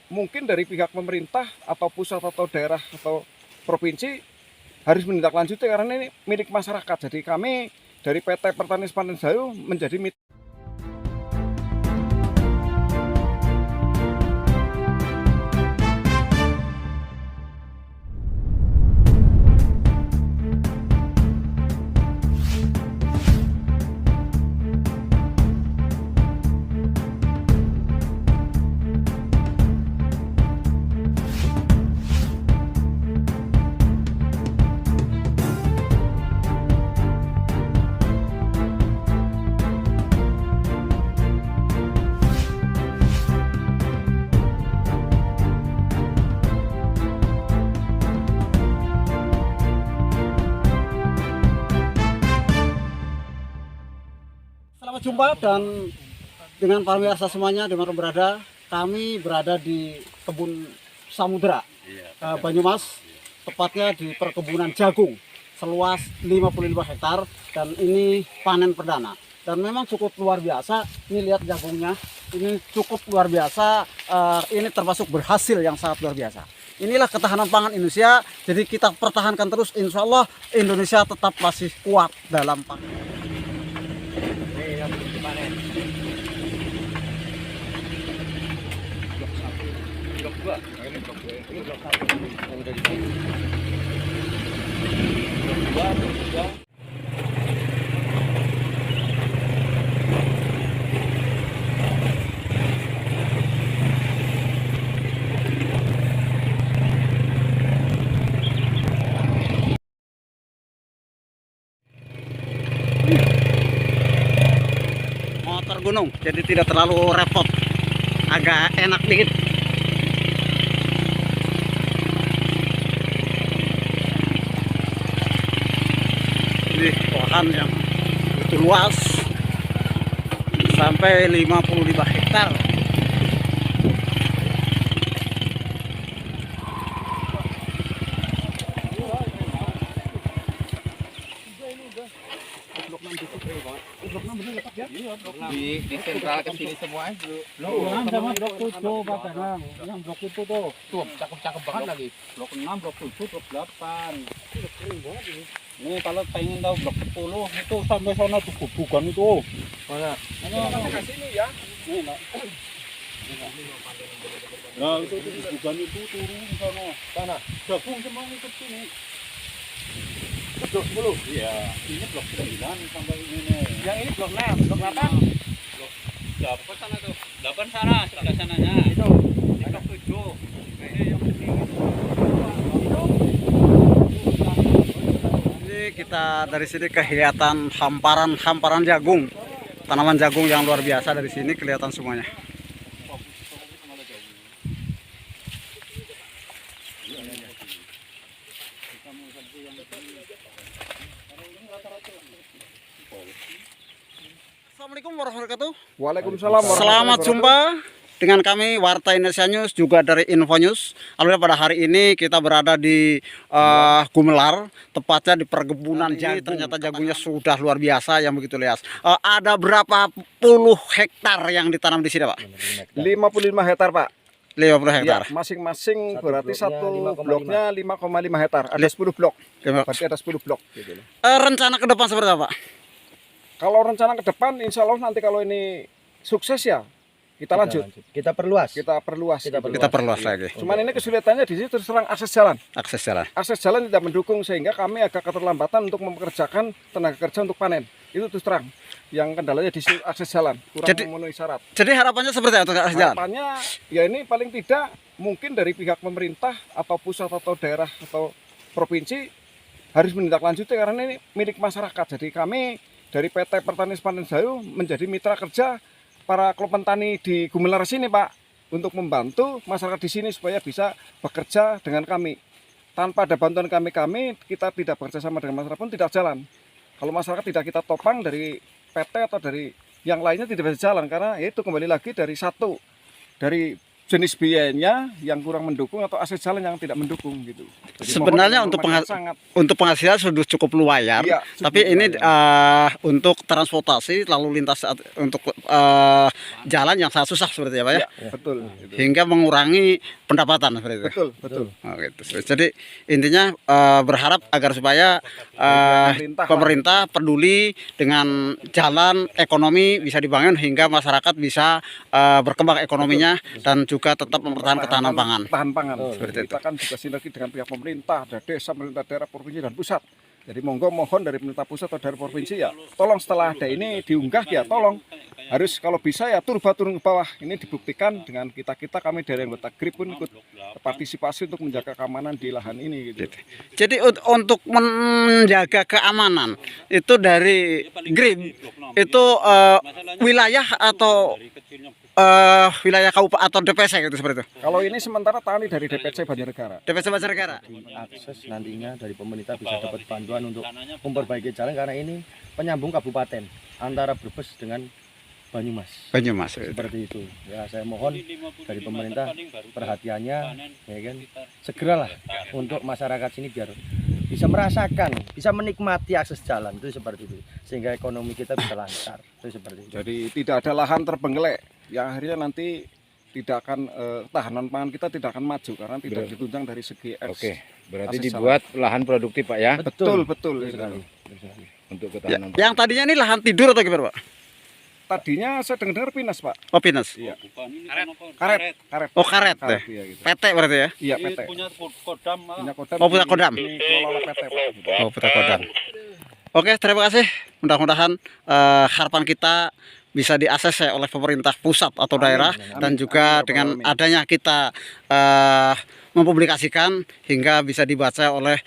mungkin dari pihak pemerintah atau pusat atau daerah atau provinsi harus menindaklanjuti karena ini milik masyarakat. Jadi kami dari PT Pertanian Panen Jayu menjadi mitra. Selamat jumpa dan dengan para pemirsa semuanya dimanapun berada, kami berada di kebun samudera Banyumas, tepatnya di perkebunan jagung seluas 55 hektar dan ini panen perdana. Dan memang cukup luar biasa, ini lihat jagungnya, ini cukup luar biasa, ini termasuk berhasil yang sangat luar biasa. Inilah ketahanan pangan Indonesia, jadi kita pertahankan terus, insya Allah Indonesia tetap masih kuat dalam pangan. Motor gunung, jadi tidak terlalu repot, agak enak dikit. Ini lahan yang begitu luas, sampai 55 hektar. Di sentral ke sini semua aja. Blok 6 sama blok 7 Pak Danang. Yang blok itu tuh. Tuh, cakep-cakep banget lagi. Blok 6, blok 7, blok 8. Ini kalau pengen tahu blok 10 itu sampai sana tuh bukan itu. Mana? Ini ke sini ya. Ini, Pak. Nah, itu bukan itu turun sana. Sana. Jagung semua ikut sini. Blok 10. Iya, ini blok 9 sampai ini. Yang ini blok 6, blok 8. Dapat sana tuh. 8 sana, sebelah sananya. Itu. Ini blok 7. Ini yang penting. Ini kita dari sini kelihatan hamparan jagung, tanaman jagung yang luar biasa dari sini kelihatan semuanya. Assalamualaikum warahmatullahi wabarakatuh. Waalaikumsalam. Selamat jumpa dengan kami Warta Indonesia News, juga dari Info News. Alhamdulillah pada hari ini kita berada di Gumelar, tepatnya di perkebunan jagung. Ternyata jagungnya sudah luar biasa yang begitu luas. Ada berapa puluh hektar yang ditanam di sini, Pak? 55 hektar, Pak. 50 hektar. Ya, masing-masing berarti satu bloknya 5,5 hektar. Ada 10 blok. Berarti ada 10 blok. Rencana ke depan seperti apa, Pak? Kalau rencana ke depan, insya Allah nanti kalau ini sukses ya kita lanjut. Kita perluas. Kita perluas. Kita perluas lagi. Cuman ini kesulitannya di sini terus terang akses jalan. Akses jalan. Akses jalan tidak mendukung sehingga kami agak keterlambatan untuk mempekerjakan tenaga kerja untuk panen. Itu terus terang. Yang kendalanya di sini akses jalan, kurang memenuhi syarat. Jadi harapannya seperti apa akses jalan? Harapannya ya ini paling tidak mungkin dari pihak pemerintah atau pusat atau daerah atau provinsi harus menindaklanjuti karena ini milik masyarakat. Jadi kami dari PT Pertanian Panen Jayu menjadi mitra kerja para kelompok petani di Gumelar sini, Pak, untuk membantu masyarakat di sini supaya bisa bekerja dengan kami. Tanpa ada bantuan kami kita tidak bekerja sama dengan masyarakat pun tidak jalan. Kalau masyarakat tidak kita topang dari PT atau dari yang lainnya tidak bisa jalan karena itu kembali lagi dari satu, dari jenis biayanya yang kurang mendukung atau akses jalan yang tidak mendukung gitu. Jadi Sebenarnya mohon untuk informasi sangat untuk penghasilan sudah cukup lumayan, Iya, tapi cukup ini lumayan. untuk transportasi lalu lintas untuk jalan yang sangat susah seperti apa ya, Iya, betul. Gitu. hingga mengurangi pendapatan seperti itu. Betul, betul. Oh, gitu. Jadi intinya berharap agar supaya pemerintah peduli dengan jalan ekonomi bisa dibangun hingga masyarakat bisa berkembang ekonominya dan juga tetap mempertahankan ketahanan pangan. Tahan pangan. Seperti Kita kan juga sinergi dengan pihak pemerintah, ada desa, pemerintah daerah, provinsi dan pusat. Jadi monggo mohon dari pemerintah pusat atau dari provinsi ya, tolong setelah ada ini diunggah ya, tolong harus kalau bisa ya turun ke bawah. Ini dibuktikan dengan kami dari anggota GRIP pun ikut partisipasi untuk menjaga keamanan di lahan ini. Gitu. Jadi untuk menjaga keamanan itu dari GRIP itu wilayah atau wilayah kabupaten atau DPC gitu seperti itu. Kalau ini sementara tani dari DPC Banjarnegara. DPC Banjarnegara. Akses nantinya dari pemerintah bisa dapat bantuan untuk memperbaiki jalan karena ini penyambung kabupaten antara Brebes dengan Banyumas. Banyumas. Seperti itu. Ya saya mohon dari pemerintah perhatiannya ya kan segeralah untuk masyarakat sini biar bisa merasakan, bisa menikmati akses jalan itu seperti itu sehingga ekonomi kita bisa lancar. Itu seperti itu. Jadi tidak ada lahan terbengkelek yang akhirnya nanti tidak akan tahanan pangan kita tidak akan maju karena tidak ditunjang dari segi Oke, berarti akses dibuat lahan produktif Pak ya Betul. Betul sekali. untuk ketahanan. Yang tadinya ini lahan tidur atau gimana, Pak? Tadinya saya dengar pinas, Pak. Oh, pinus. Iya. Karet. Karet. Oh, karet ya. Iya, gitu. PT berarti ya. Iya, Ini PT. punya kodam. Punya kodam. Oh, punya kodam. Ini kelola oleh PT, Pak. Oh, PT Kodam. Oke, terima kasih. Mudah-mudahan harapan kita bisa diakses ya oleh pemerintah pusat atau daerah dan juga dengan adanya kita mempublikasikan hingga bisa dibaca oleh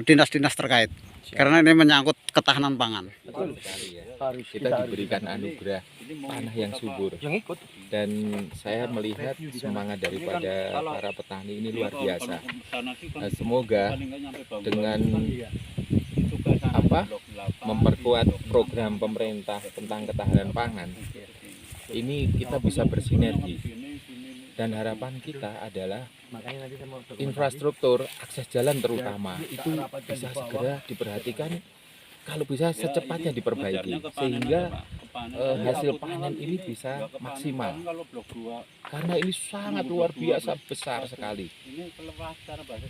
dinas-dinas terkait. Karena ini menyangkut ketahanan pangan. Kita diberikan anugerah tanah yang subur dan saya melihat semangat daripada para petani ini luar biasa. Semoga dengan memperkuat program pemerintah tentang ketahanan pangan ini kita bisa bersinergi dan harapan kita adalah infrastruktur akses jalan terutama itu bisa segera diperhatikan, kalau bisa secepatnya diperbaiki sehingga hasil panen ini bisa maksimal karena ini sangat luar biasa besar sekali.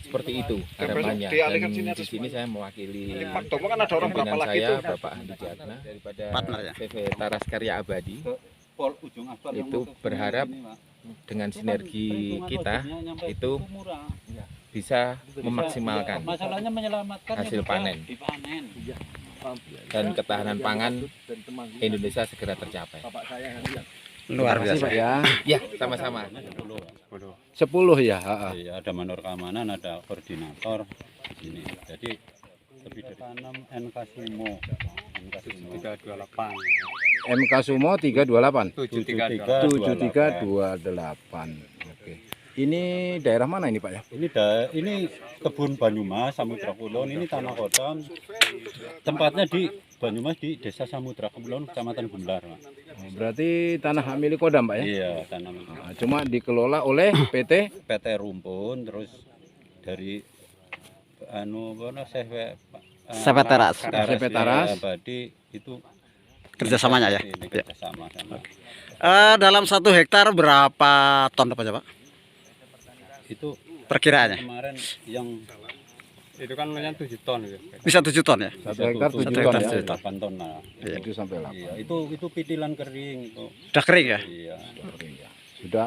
Seperti itu harapannya. Dan di sini saya mewakili pimpinan saya Bapak Andi Jatna daripada CV Taras Karya Abadi itu berharap dengan sinergi kita itu bisa memaksimalkan hasil panen dan ketahanan pangan Indonesia segera tercapai. Luar biasa. Pak ya. Ya, sama-sama. 10 ya. Iya, ada manor keamanan, ada koordinator di sini. Jadi lebih dari tanam NK Sumo. NK Sumo 328. MK Sumo 328. 7328. 7328. Oke. Ini daerah mana ini Pak ya? Ini kebun Banyumas, Samudra Kulon. Ini tanah kodam. Tempatnya di Banyumas di Desa Samudra Kulon, Kecamatan Gumlar. Oh, berarti tanah milik Kodam Pak ya? Iya, tanah Nah, cuma dikelola oleh PT PT Rumpun, terus dari CV Taras. CV Taras. Abadi itu Kerjasamanya ya. ini kerjasama sama. Dalam 1 hektar berapa ton apa Pak? Itu Perkiraannya kemarin yang itu kan 7 ton gitu. bisa 7 ton ya. 1 hektar 7 Satu ton hektar ya. 8 ton lah. 7 sampai 8. Iya, itu pitilan kering itu. Udah kering ya. Iya.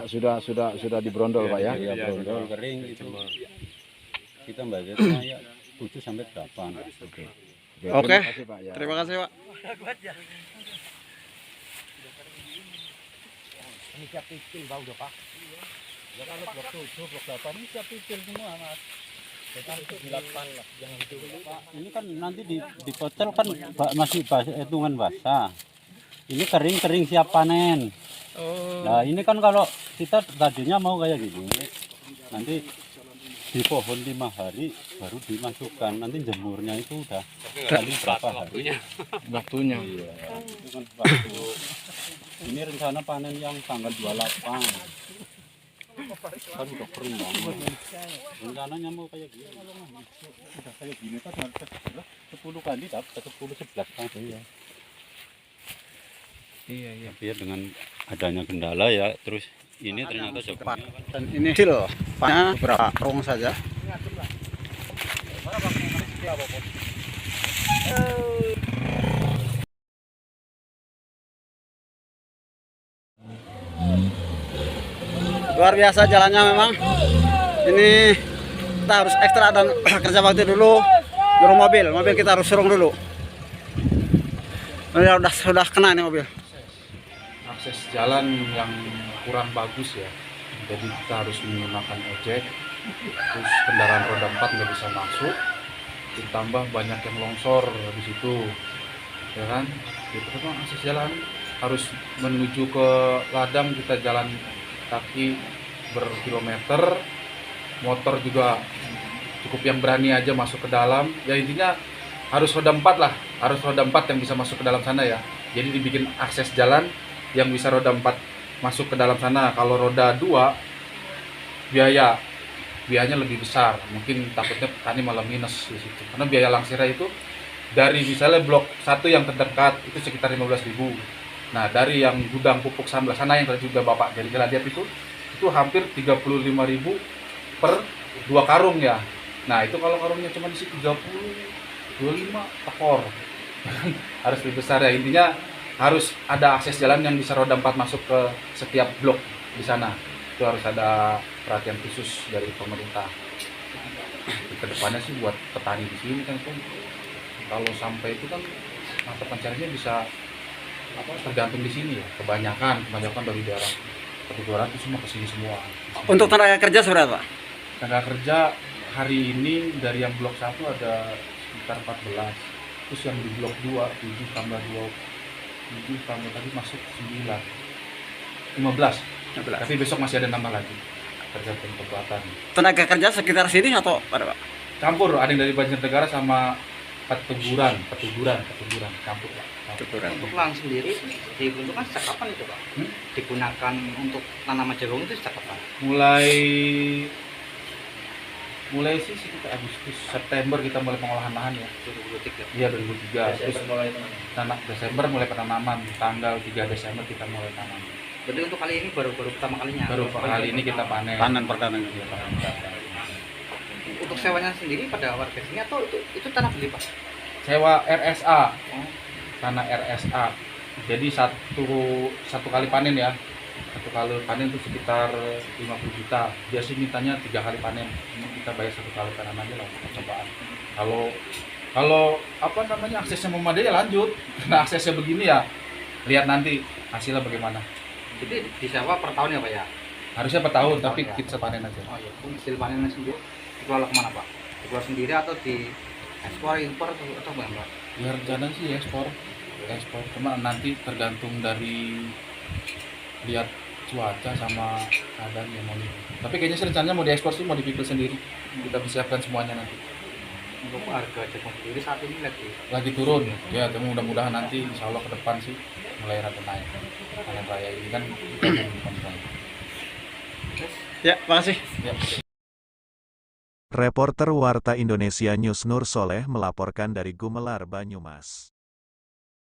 Sudah dibrondol Pak ya. Iya, brondol kering itu. Kita budgetnya ya 7 sampai 8. Oke. Oke. Terima kasih Pak ya. Terima kasih Pak. Ini siap picil bau udah Pak. Ya kalau blok 7, blok 8 ini siap picil semua Mas. Ini kan nanti di hotel kan masih hitungan basah. Ini kering siap panen. Nah ini kan kalau kita tadinya mau kayak gini, nanti di pohon 5 hari baru dimasukkan. Nanti jemurnya itu udah kali berapa hari? Waktunya. Iya. Itu kan waktu. Ini rencana panen yang tanggal 28. Kan udah kering banget. Rencananya mau kayak gini. Udah kayak gini kan harus 10 kali dapat 10-11 kali ya. Iya. Tapi ya dengan adanya kendala ya, terus ini ternyata jagungnya kan. Dan ini kecil, hanya beberapa rong saja. Luar biasa jalannya memang. Ini kita harus ekstra dan kerja bakti dulu. Dorong mobil kita harus serong dulu. Ini sudah kena nih mobil. Akses jalan yang kurang bagus ya, jadi kita harus menggunakan ojek, terus kendaraan roda 4 nggak bisa masuk, ditambah banyak yang longsor di situ, ya kan? Gitu kan akses jalan harus menuju ke ladang, kita jalan kaki berkilometer, motor juga cukup yang berani aja masuk ke dalam, ya intinya harus roda 4 lah, harus roda 4 yang bisa masuk ke dalam sana ya. Jadi dibikin akses jalan yang bisa roda 4 masuk ke dalam sana. Kalau roda 2 biayanya lebih besar, mungkin takutnya petani malah minus di situ. Karena biaya langsirnya itu dari misalnya blok 1 yang terdekat itu sekitar 15.000. Nah, dari yang gudang pupuk Samblas sana yang tadi juga Bapak jadi lihat itu hampir 35.000 per 2 karung ya. Nah, itu kalau karungnya cuma isi 30, 25 tekor. Harus lebih besar ya. Intinya harus ada akses jalan yang bisa roda 4 masuk ke setiap blok di sana. Itu harus ada perhatian khusus dari pemerintah. Kedepannya sih buat petani di sini kan itu kalau sampai itu kan mata pencariannya bisa tergantung di sini ya. Kebanyakan dari daerah Kedua itu semua kesini semua. Untuk tenaga kerja seberapa? Tenaga kerja hari ini dari yang blok 1 ada sekitar 14. Terus yang di blok 2 7 tambah 7 tambah tadi masuk 9. 15. Tapi besok masih ada nambah lagi. Tergantung kekuatan. Tenaga kerja sekitar sini atau pada Pak? Campur, ada yang dari Banjarnegara sama Petuguran campur Pak. Untuk lahan sendiri diperuntukkan sejak kapan itu Pak? Digunakan untuk tanaman jagung itu sejak kapan? Mulai sih sekitar Agustus, September kita mulai pengolahan lahan ya. 2023. Iya 2003. Terus Desember mulai penanaman, tanggal 3 Desember kita mulai tanam. Berarti untuk kali ini baru pertama kalinya? Baru kali ini kita panen. Panen perdana. Untuk sewanya sendiri pada warga sini atau itu tanah beli Pak? Sewa RSA. Tanah RSA. Jadi satu kali panen ya. Satu kali panen itu sekitar 50 juta. Dia sih mintanya 3 kali panen. Ini kita bayar 1 kali panen aja lah percobaan. Kalau aksesnya memadai ya lanjut. Nah aksesnya begini ya lihat nanti hasilnya bagaimana. Jadi disewa per tahun ya Pak ya? Harusnya per tahun tapi kita panen aja. Oh iya, hasil panennya sendiri dikelola kemana Pak? Dikelola sendiri atau di ekspor, impor atau bagaimana Pak? Ya rencana sih ekspor, cuma nanti tergantung dari lihat cuaca sama keadaan yang mau. Tapi kayaknya sih rencananya mau diekspor sih, mau dipikul sendiri. Kita persiapkan semuanya nanti. Untuk harga jagung sendiri saat ini lagi turun. Ya, tapi mudah-mudahan nanti insya Allah ke depan sih mulai rata naik. Panen raya ini kan Ya, makasih. ya. Reporter Warta Indonesia News Nur Soleh melaporkan dari Gumelar, Banyumas.